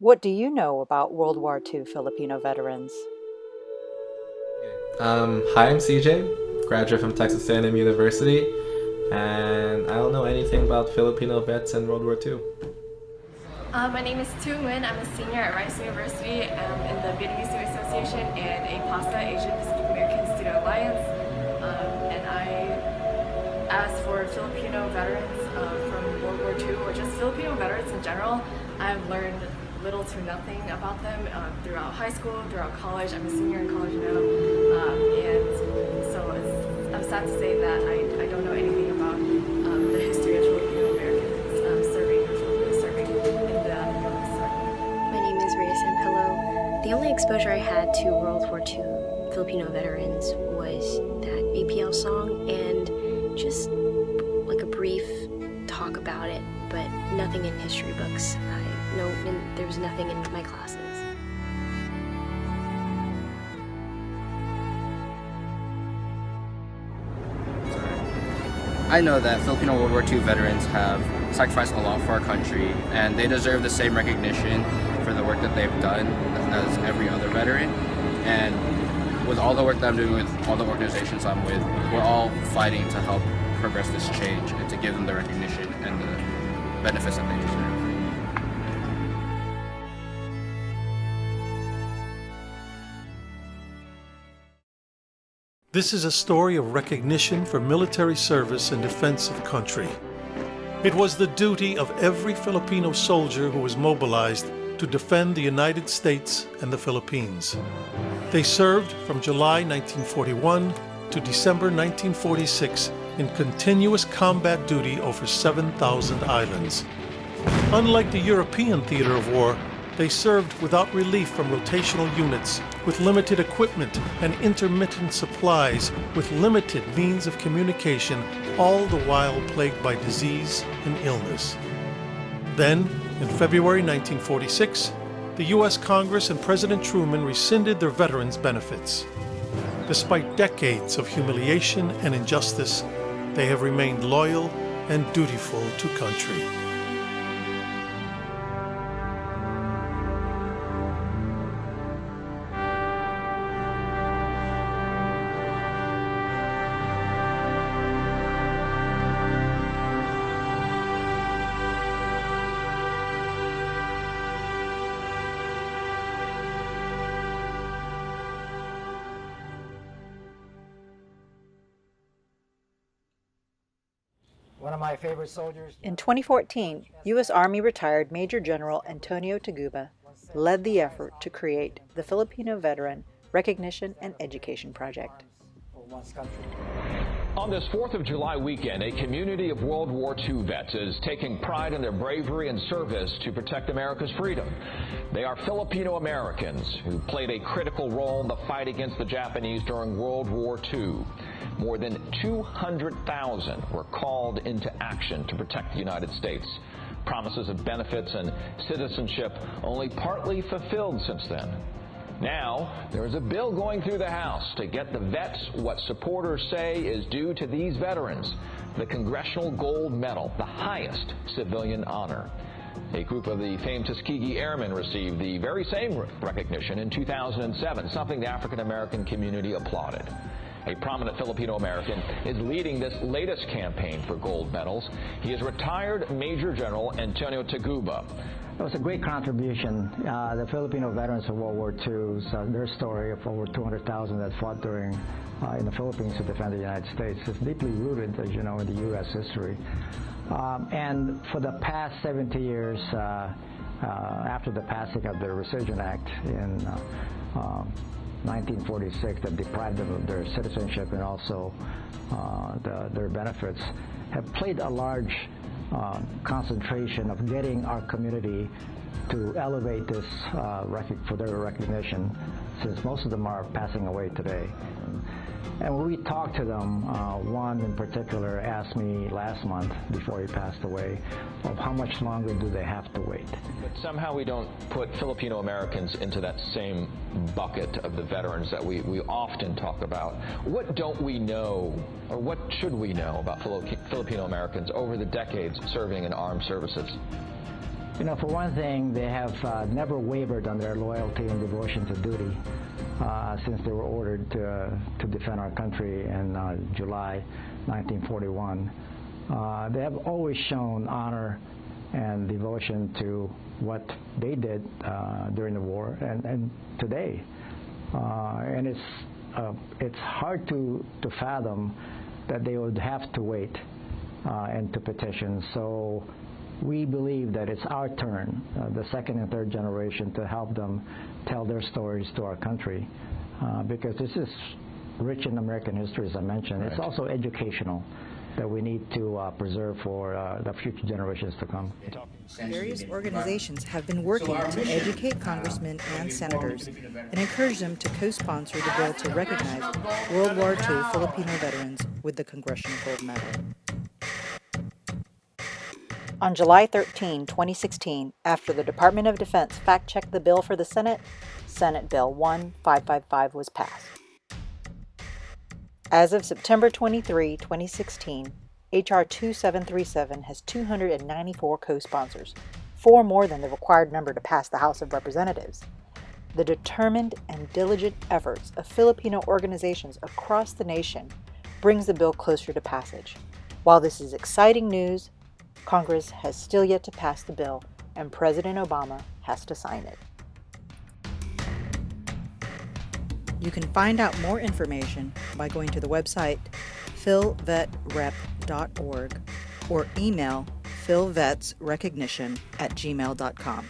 What do you know about World War II Filipino veterans? Hi, I'm CJ, graduate from Texas A&M University, and I don't know anything about Filipino vets in World War II. My name is Tu Nguyen. I'm a senior at Rice University. I'm in the Vietnamese Student Association and a PASA Asian Pacific American Student Alliance. And as for Filipino veterans from World War II, or just Filipino veterans in general, I've learned little to nothing about them throughout high school, throughout college. I'm a senior in college now, and so I'm sad to say that I don't know anything about the history of Filipino Americans serving in the U.S. Army. My name is Rhea Sampillo. The only exposure I had to World War II Filipino veterans was that APL song and just like a brief talk about it, but nothing in history books. There was nothing in my classes. I know that Filipino World War II veterans have sacrificed a lot for our country, and they deserve the same recognition for the work that they've done as every other veteran. And with all the work that I'm doing with all the organizations I'm with, we're all fighting to help progress this change and to give them the recognition and the benefits that they deserve. This is a story of recognition for military service and defense of country. It was the duty of every Filipino soldier who was mobilized to defend the United States and the Philippines. They served from July 1941 to December 1946 in continuous combat duty over 7,000 islands. Unlike the European theater of war, they served without relief from rotational units, with limited equipment and intermittent supplies, with limited means of communication, all the while plagued by disease and illness. Then, in February 1946, the U.S. Congress and President Truman rescinded their veterans' benefits. Despite decades of humiliation and injustice, they have remained loyal and dutiful to country. One of my favorite soldiers. In 2014, U.S. Army retired Major General Antonio Taguba led the effort to create the Filipino Veteran Recognition and Education Project. For one's country. On this 4th of July weekend, a community of World War II vets is taking pride in their bravery and service to protect America's freedom. They are Filipino Americans who played a critical role in the fight against the Japanese during World War II. More than 200,000 were called into action to protect the United States. Promises of benefits and citizenship only partly fulfilled since then. Now, there is a bill going through the House to get the vets what supporters say is due to these veterans, the Congressional Gold Medal, the highest civilian honor. A group of the famed Tuskegee Airmen received the very same recognition in 2007, something the African-American community applauded. A prominent Filipino American is leading this latest campaign for gold medals. He is retired Major General Antonio Taguba. It was a great contribution. The Filipino veterans of World War II, their story of over 200,000 that fought during in the Philippines to defend the United States is deeply rooted, as you know, in the U.S. history. And for the past 70 years, after the passing of the Rescission Act in 1946 that deprived them of their citizenship and also their benefits, have played a large concentration of getting our community to elevate this for their recognition, since most of them are passing away today. And when we talked to them, one in particular asked me last month, before he passed away, of how much longer do they have to wait. But somehow we don't put Filipino Americans into that same bucket of the veterans that we often talk about. What don't we know, or what should we know about Filipino Americans over the decades serving in armed services? You know, for one thing, they have never wavered on their loyalty and devotion to duty since they were ordered to defend our country in July 1941. They have always shown honor and devotion to what they did during the war and today. And it's hard to fathom that they would have to wait and to petition. So we believe that it's our turn, the second and third generation, to help them tell their stories to our country, because this is rich in American history, as I mentioned. Right. It's also educational, that we need to preserve for the future generations to come. Various organizations have been working to educate congressmen and senators and encourage them to co-sponsor the bill to recognize World War II Filipino veterans with the Congressional Gold Medal. On July 13, 2016, after the Department of Defense fact-checked the bill for the Senate, Senate Bill 1555 was passed. As of September 23, 2016, H.R. 2737 has 294 co-sponsors, 4 more than the required number to pass the House of Representatives. The determined and diligent efforts of Filipino organizations across the nation brings the bill closer to passage. While this is exciting news, Congress has still yet to pass the bill, and President Obama has to sign it. You can find out more information by going to the website FilVetRep.org or email filvetsrecognition@gmail.com.